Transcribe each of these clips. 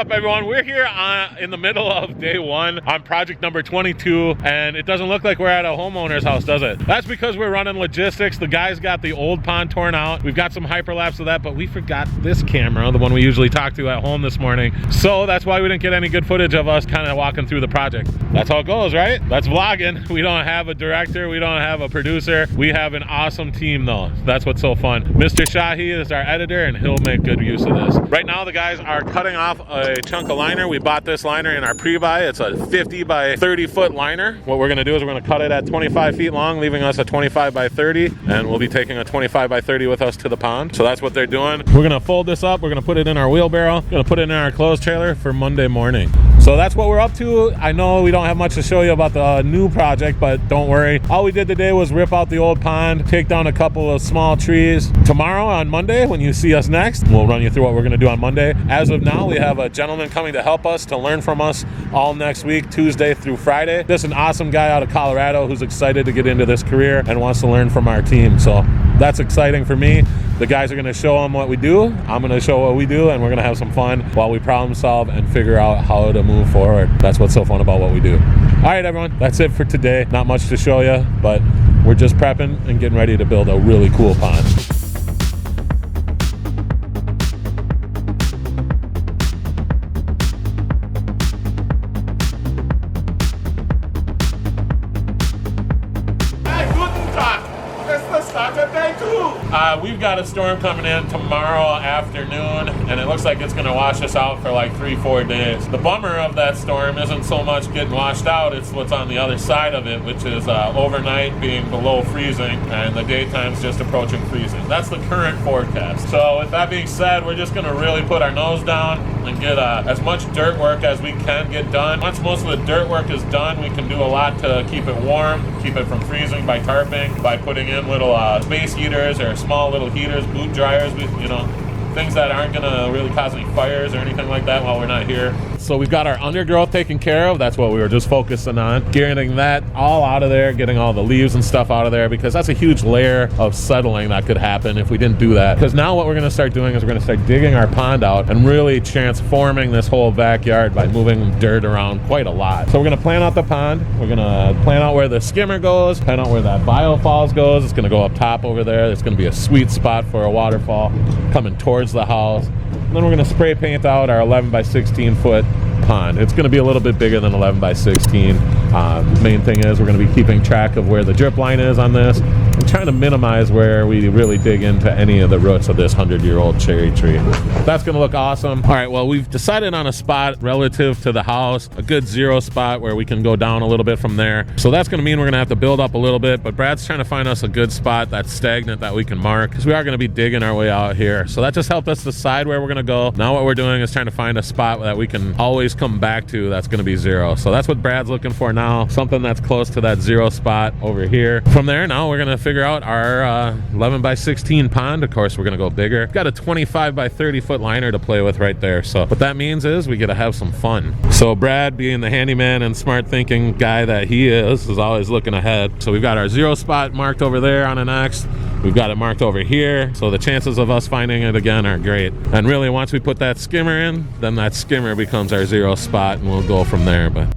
up, everyone? We're here in the middle of day one on project number 22, and it doesn't look like we're at a homeowner's house, does it? That's because we're running logistics. The guys got the old pond torn out. We've got some hyperlapse of that, but we forgot this camera, the one we usually talk to at home this morning. So that's why we didn't get any good footage of us kind of walking through the project. That's how it goes, right? That's vlogging. We don't have a director. We don't have a producer. We have an awesome team, though. That's what's so fun. Mr. Shahi is our editor, and he'll make good use of this. Right now, the guys are cutting off a chunk of liner. We bought this liner in our pre-buy. It's a 50 by 30 foot liner. What we're gonna do is we're gonna cut it at 25 feet long, leaving us a 25 by 30, and we'll be taking a 25 by 30 with us to the pond. So that's what they're doing. We're gonna fold this up. We're gonna put it in our wheelbarrow. We're gonna put it in our closed trailer for Monday morning. So that's what we're up to. I know we don't have much to show you about the new project, but don't worry. All we did today was rip out the old pond, take down a couple of small trees. Tomorrow on Monday, when you see us next, we'll run you through what we're gonna do on Monday. As of now, we have a gentleman coming to help us, to learn from us all next week, Tuesday through Friday. Just an awesome guy out of Colorado who's excited to get into this career and wants to learn from our team. So that's exciting for me. The guys are gonna show them what we do. I'm gonna show what we do, and we're gonna have some fun while we problem solve and figure out how to move forward. That's what's so fun about what we do. All right, everyone, that's it for today. Not much to show you, but we're just prepping and getting ready to build a really cool pond. We've got a storm coming in tomorrow afternoon, and it looks like it's going to wash us out for like 3-4 days. The bummer of that storm isn't so much getting washed out, it's what's on the other side of it, which is overnight being below freezing and the daytime's just approaching freezing. That's the current forecast. So with that being said, we're just going to really put our nose down and get as much dirt work as we can get done. Once most of the dirt work is done, we can do a lot to keep it warm, keep it from freezing by tarping, by putting in little space heaters or small little heaters, boot dryers, you know, things that aren't gonna really cause any fires or anything like that while we're not here. So we've got our undergrowth taken care of. That's what we were just focusing on. Getting that all out of there, getting all the leaves and stuff out of there, because that's a huge layer of settling that could happen if we didn't do that. Because now what we're gonna start doing is we're gonna start digging our pond out and really transforming this whole backyard by moving dirt around quite a lot. So we're gonna plan out the pond. We're gonna plan out where the skimmer goes, plan out where that biofalls goes. It's gonna go up top over there. It's gonna be a sweet spot for a waterfall coming towards the house. And then we're going to spray paint out our 11 by 16 foot pond. It's going to be a little bit bigger than 11 by 16. Main thing is we're going to be keeping track of where the drip line is on this and trying to minimize where we really dig into any of the roots of this 100-year-old cherry tree. That's going to look awesome. All right, well, we've decided on a spot relative to the house, a good zero spot where we can go down a little bit from there. So that's going to mean we're going to have to build up a little bit, but Brad's trying to find us a good spot that's stagnant that we can mark, because we are going to be digging our way out here. So that just helped us decide where we're going to go. Now what we're doing is trying to find a spot that we can always come back to that's going to be zero. So that's what Brad's looking for now, something that's close to that zero spot over here. From there, now we're going to figure out our 11 by 16 pond. Of course, we're going to go bigger. Got a 25 by 30 foot liner to play with right there. So what that means is we get to have some fun. So Brad, being the handyman and smart thinking guy that he is always looking ahead. So we've got our zero spot marked over there on an X. We've got it marked over here. So the chances of us finding it again are great. And really, once we put that skimmer in, then that skimmer becomes our zero spot, and we'll go from there. But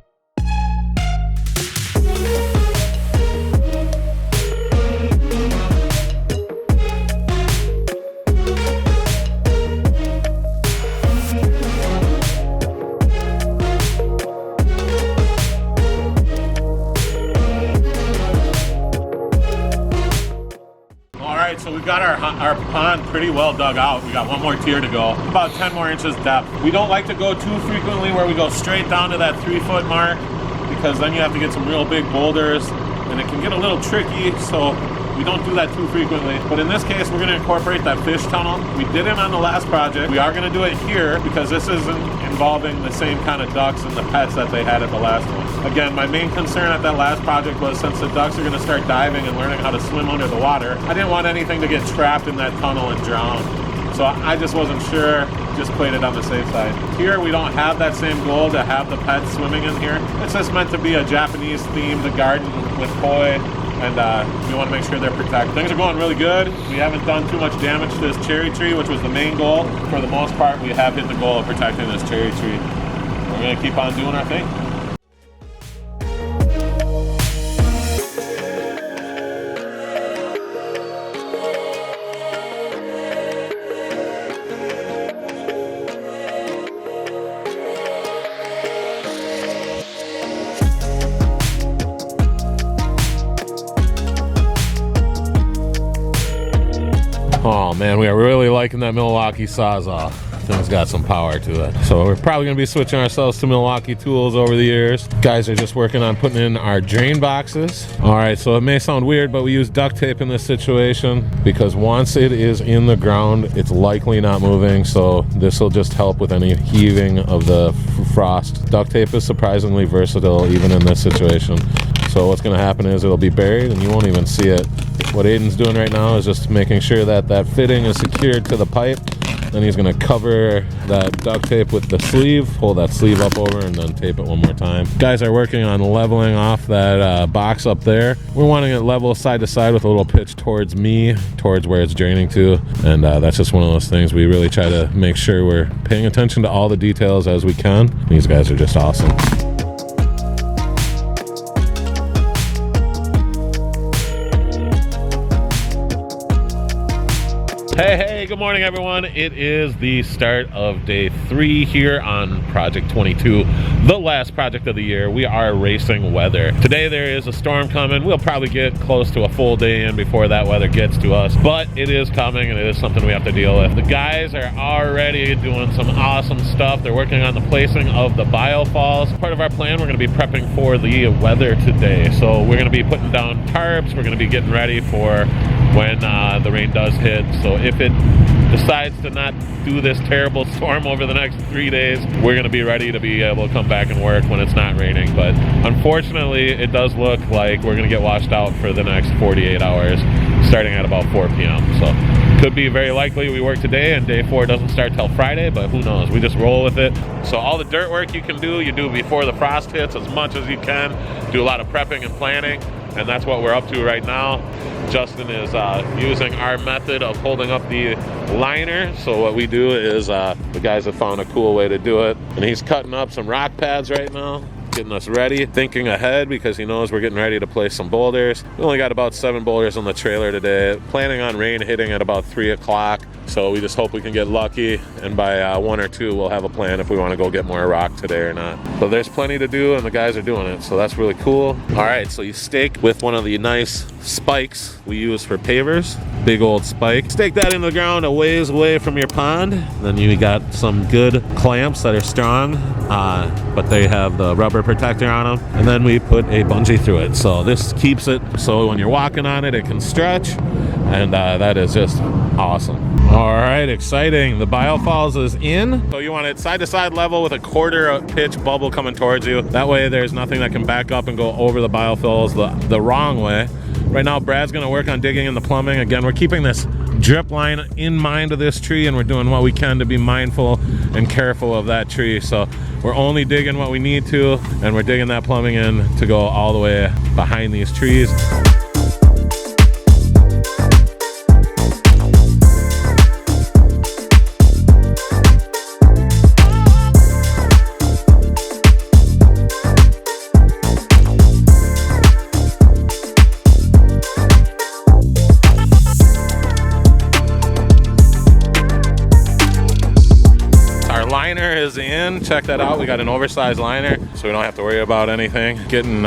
so we've got our pond pretty well dug out. We got one more tier to go, about 10 more inches depth. We don't like to go too frequently where we go straight down to that 3-foot mark, because then you have to get some real big boulders and it can get a little tricky, so we don't do that too frequently. But in this case, we're going to incorporate that fish tunnel. We did it on the last project. We are going to do it here because this isn't involving the same kind of ducks and the pets that they had at the last one. Again, my main concern at that last project was, since the ducks are going to start diving and learning how to swim under the water, I didn't want anything to get trapped in that tunnel and drown. So I just wasn't sure, just played it on the safe side. Here we don't have that same goal to have the pets swimming in here. It's just meant to be a Japanese themed garden with koi and we want to make sure they're protected. Things are going really good. We haven't done too much damage to this cherry tree, which was the main goal. For the most part, we have hit the goal of protecting this cherry tree. We're going to keep on doing our thing. Oh man, we are really liking that Milwaukee Sawzall. Thing's got some power to it. So we're probably gonna be switching ourselves to Milwaukee tools over the years. Guys are just working on putting in our drain boxes. All right, so it may sound weird, but we use duct tape in this situation because once it is in the ground, it's likely not moving. So this will just help with any heaving of the frost. Duct tape is surprisingly versatile even in this situation. So what's gonna happen is it'll be buried and you won't even see it. What Aiden's doing right now is just making sure that that fitting is secured to the pipe. Then he's gonna cover that duct tape with the sleeve, pull that sleeve up over, and then tape it one more time. Guys are working on leveling off that box up there. We're wanting it level side to side with a little pitch towards me, towards where it's draining to. And that's just one of those things we really try to make sure we're paying attention to all the details as we can. These guys are just awesome. Hey, good morning everyone. It is the start of day 3 here on Project 22, the last project of the year. We are racing weather. Today there is a storm coming. We'll probably get close to a full day in before that weather gets to us, but it is coming and it is something we have to deal with. The guys are already doing some awesome stuff. They're working on the placing of the biofalls. Part of our plan, we're going to be prepping for the weather today. So we're going to be putting down tarps. We're going to be getting ready for when the rain does hit. So if it decides to not do this terrible storm over the next 3 days, we're going to be ready to be able to come back and work when it's not raining. But unfortunately, it does look like we're going to get washed out for the next 48 hours, starting at about 4 p.m. So could be very likely we work today and day 4 doesn't start till Friday, but who knows? We just roll with it. So all the dirt work you can do, you do before the frost hits as much as you can. Do a lot of prepping and planning, and that's what we're up to right now. Justin is using our method of holding up the liner. So what we do is the guys have found a cool way to do it, and he's cutting up some rock pads right now, getting us ready, thinking ahead because he knows we're getting ready to place some boulders. We only got about 7 boulders on the trailer today, planning on rain hitting at about 3 o'clock. So we just hope we can get lucky, and by 1 or 2 we'll have a plan if we want to go get more rock today or not. But there's plenty to do and the guys are doing it, so that's really cool. All right, so you stake with one of the nice spikes we use for pavers. Big old spike. Stake that in the ground a ways away from your pond. Then you got some good clamps that are strong, but they have the rubber protector on them. And then we put a bungee through it. So this keeps it so when you're walking on it, it can stretch. And that is just awesome. All right, exciting. The biofalls is in. So you want it side to side level with a 1/4 pitch bubble coming towards you. That way there's nothing that can back up and go over the biofalls the wrong way. Right now, Brad's gonna work on digging in the plumbing. Again, we're keeping this drip line in mind of this tree, and we're doing what we can to be mindful and careful of that tree. So we're only digging what we need to, and we're digging that plumbing in to go all the way behind these trees. Liner is in. Check that out. We got an oversized liner, so we don't have to worry about anything getting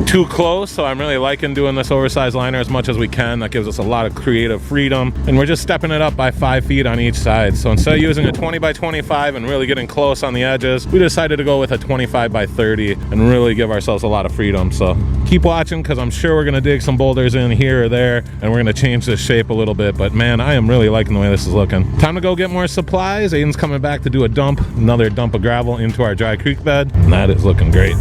too close. So I'm really liking doing this oversized liner as much as we can. That gives us a lot of creative freedom, and we're just stepping it up by 5 feet on each side. So instead of using a 20 by 25 and really getting close on the edges, we decided to go with a 25 by 30 and really give ourselves a lot of freedom. So keep watching, because I'm sure we're gonna dig some boulders in here or there, and we're gonna change this shape a little bit. But man, I am really liking the way this is looking. Time to go get more supplies. Aiden's coming back to do a dump, another dump of gravel into our dry creek bed, and that is looking great.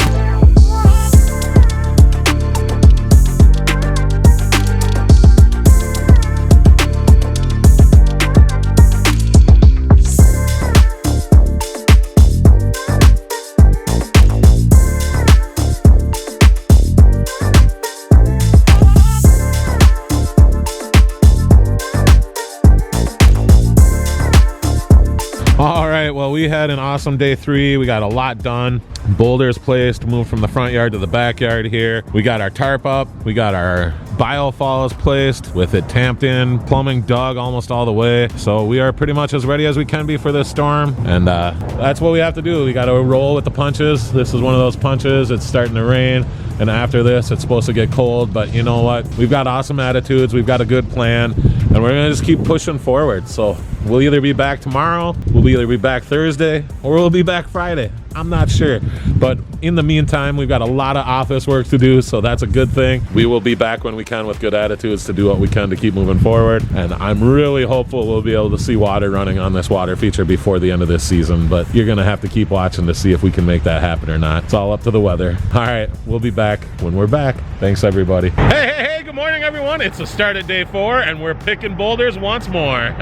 had an awesome day 3. We got a lot done. Boulders placed, moved from the front yard to the backyard here. We got our tarp up. We got our biofalls placed with it tamped in, plumbing dug almost all the way. So we are pretty much as ready as we can be for this storm. And that's what we have to do. We got to roll with the punches. This is one of those punches. It's starting to rain. And after this, it's supposed to get cold. But you know what? We've got awesome attitudes. We've got a good plan. And we're going to just keep pushing forward. So we'll either be back tomorrow, we'll either be back Thursday, or we'll be back Friday. I'm not sure. But in the meantime, we've got a lot of office work to do, so that's a good thing. We will be back when we can with good attitudes to do what we can to keep moving forward. And I'm really hopeful we'll be able to see water running on this water feature before the end of this season. But you're going to have to keep watching to see if we can make that happen or not. It's all up to the weather. All right, we'll be back when we're back. Thanks, everybody. Hey, good morning, everyone. It's the start of day 4, and we're picking boulders once more.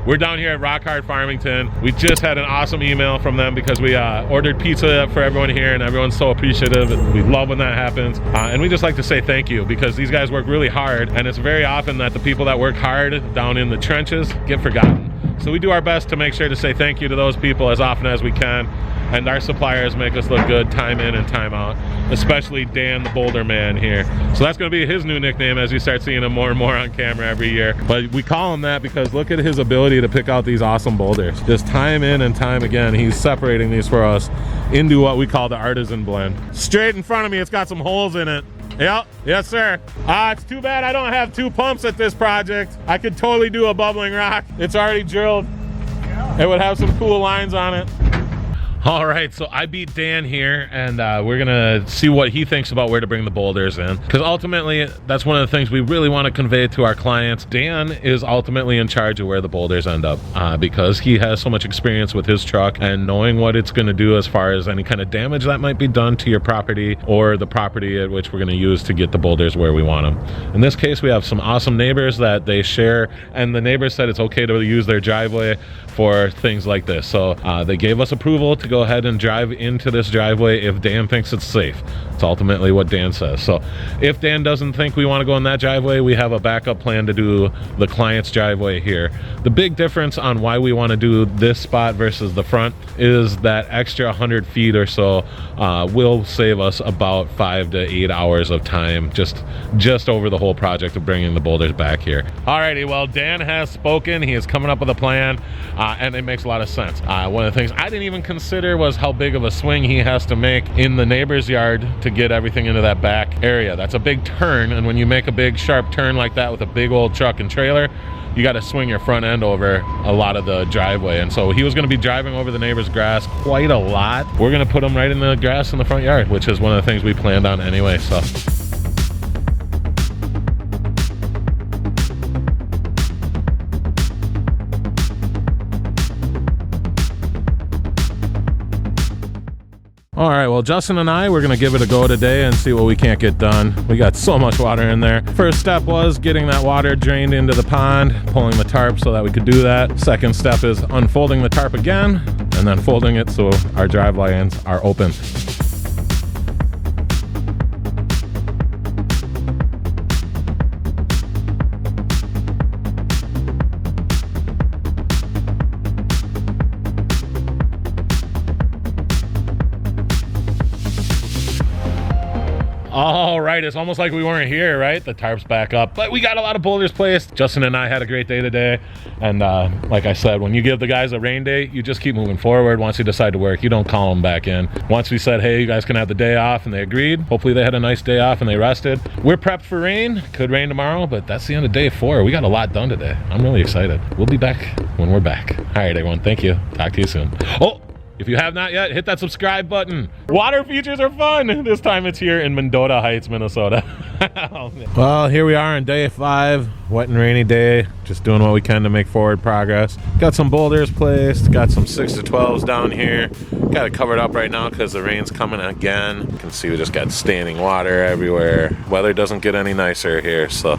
We're down here at Rock Hard Farmington. We just had an awesome email from them because we ordered pizza for everyone here, and everyone's so appreciative. We love when that happens. And we just like to say thank you because these guys work really hard, and it's very often that the people that work hard down in the trenches get forgotten. So we do our best to make sure to say thank you to those people as often as we can. And our suppliers make us look good time in and time out, especially Dan The Boulder Man here. So that's going to be his new nickname as you start seeing him more and more on camera every year. But we call him that because look at his ability to pick out these awesome boulders. Just time in and time again, he's separating these for us into what we call the artisan blend. Straight in front of me, it's got some holes in it. Yep, yes sir. It's too bad I don't have 2 pumps at this project. I could totally do a bubbling rock. It's already drilled. It would have some cool lines on it. All right, so I beat Dan here, and we're gonna see what he thinks about where to bring the boulders in, because ultimately that's one of the things we really want to convey to our clients. Dan is ultimately in charge of where the boulders end up, because he has so much experience with his truck and knowing what it's going to do as far as any kind of damage that might be done to your property or the property at which we're going to use to get the boulders where we want them. In this case, we have some awesome neighbors that they share, and the neighbors said it's okay to use their driveway for things like this. So they gave us approval to go ahead and drive into this driveway if Dan thinks it's safe. It's ultimately what Dan says. So if Dan doesn't think we want to go in that driveway, we have a backup plan to do the client's driveway here. The big difference on why we want to do this spot versus the front is that extra 100 feet or so will save us about 5 to 8 hours of time just over the whole project of bringing the boulders back here. Alrighty, well, Dan has spoken. He is coming up with a plan, and it makes a lot of sense. One of the things I didn't even consider was how big of a swing he has to make in the neighbor's yard to get everything into that back area. That's a big turn, and when you make a big sharp turn like that with a big old truck and trailer, you got to swing your front end over a lot of the driveway. And so he was going to be driving over the neighbor's grass quite a lot. We're going to put him right in the grass in the front yard, which is one of the things we planned on anyway. So all right, well, Justin and I, we're gonna give it a go today and see what we can't get done. We got so much water in there. First step was getting that water drained into the pond, pulling the tarp so that we could do that. Second step is unfolding the tarp again and then folding it so our drive lines are open. All right, it's almost like we weren't here, right? The tarp's back up, but we got a lot of boulders placed. Justin and I had a great day today. And like I said, when you give the guys a rain date, you just keep moving forward. Once you decide to work, you don't call them back in. Once we said, hey, you guys can have the day off, and they agreed. Hopefully they had a nice day off and they rested. We're prepped for rain. Could rain tomorrow, but that's the end of day 4. We got a lot done today. I'm really excited. We'll be back when we're back. All right, everyone, thank you. Talk to you soon. Oh, if you have not yet, hit that subscribe button. Water features are fun. This time it's here in Mendota Heights, Minnesota. Well, here we are on day 5, wet and rainy day. Just doing what we can to make forward progress. Got some boulders placed, got some 6 to 12s down here. Got it covered up right now because the rain's coming again. You can see we just got standing water everywhere. Weather doesn't get any nicer here, so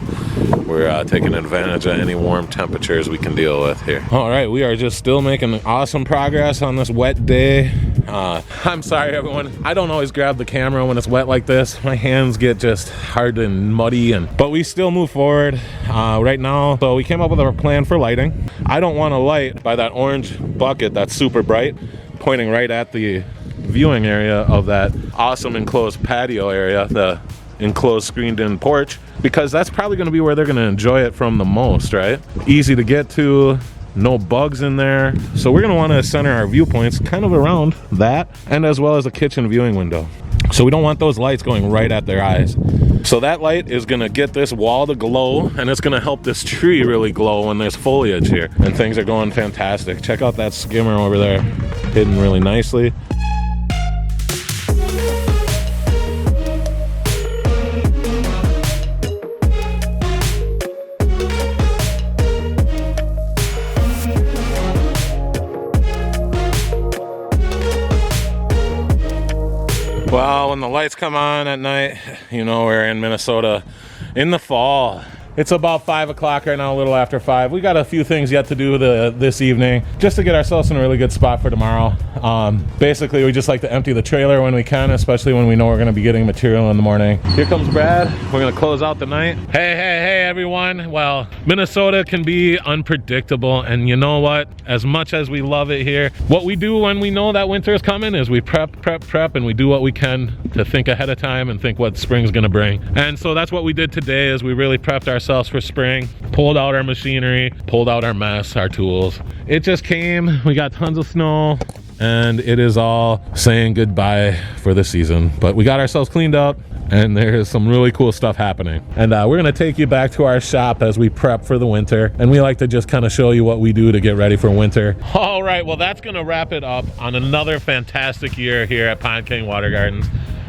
we're taking advantage of any warm temperatures we can deal with here. All right, we are just still making awesome progress on this wet day. I'm sorry, everyone. I don't always grab the camera when it's wet like this. My hands get just hard and muddy, but we still move forward right now. So we came up with a plan for lighting. I don't want to light by that orange bucket that's super bright. pointing right at the viewing area of that awesome enclosed patio area, the enclosed screened-in porch, because that's probably going to be where they're going to enjoy it from the most, right? Easy to get to, no bugs in there. So we're going to want to center our viewpoints kind of around that, and as well as a kitchen viewing window. So we don't want those lights going right at their eyes. So that light is going to get this wall to glow, and it's going to help this tree really glow when there's foliage here. And things are going fantastic. Check out that skimmer over there, hidden really nicely. Well, when the lights come on at night, you know we're in Minnesota in the fall. It's about 5 o'clock right now, a little after 5. We got a few things yet to do this evening just to get ourselves in a really good spot for tomorrow. Basically, we just like to empty the trailer when we can, especially when we know we're going to be getting material in the morning. Here comes Brad. We're going to close out the night. Hey, everyone. Well, Minnesota can be unpredictable, and you know what? As much as we love it here, what we do when we know that winter is coming is we prep, and we do what we can to think ahead of time and think what spring's going to bring. And so that's what we did today, is we really prepped ourselves for spring, pulled out our machinery, pulled out our mess, our tools. It just came, we got tons of snow, and it is all saying goodbye for the season. But we got ourselves cleaned up, and there's some really cool stuff happening. And we're gonna take you back to our shop as we prep for the winter, and we like to just kind of show you what we do to get ready for winter. All right, well, that's gonna wrap it up on another fantastic year here at Pond King Water Gardens.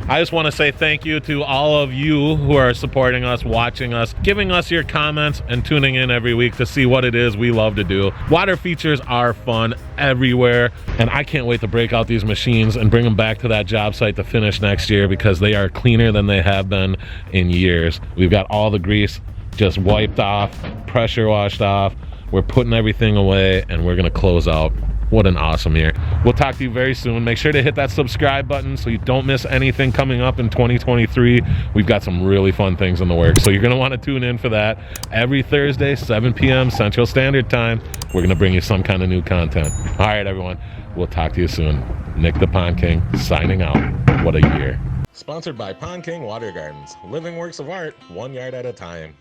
I just want to say thank you to all of you who are supporting us, watching us, giving us your comments, and tuning in every week to see what it is we love to do. Water features are fun everywhere, and I can't wait to break out these machines and bring them back to that job site to finish next year, because they are cleaner than they have been in years. We've got all the grease just wiped off, pressure washed off. We're putting everything away, and we're going to close out. What an awesome year. We'll talk to you very soon. Make sure to hit that subscribe button so you don't miss anything coming up in 2023. We've got some really fun things in the works, so you're going to want to tune in for that. Every Thursday, 7 p.m. Central Standard Time, we're going to bring you some kind of new content. All right, everyone. We'll talk to you soon. Nick the Pond King signing out. What a year. Sponsored by Pond King Water Gardens. Living works of art, 1 yard at a time.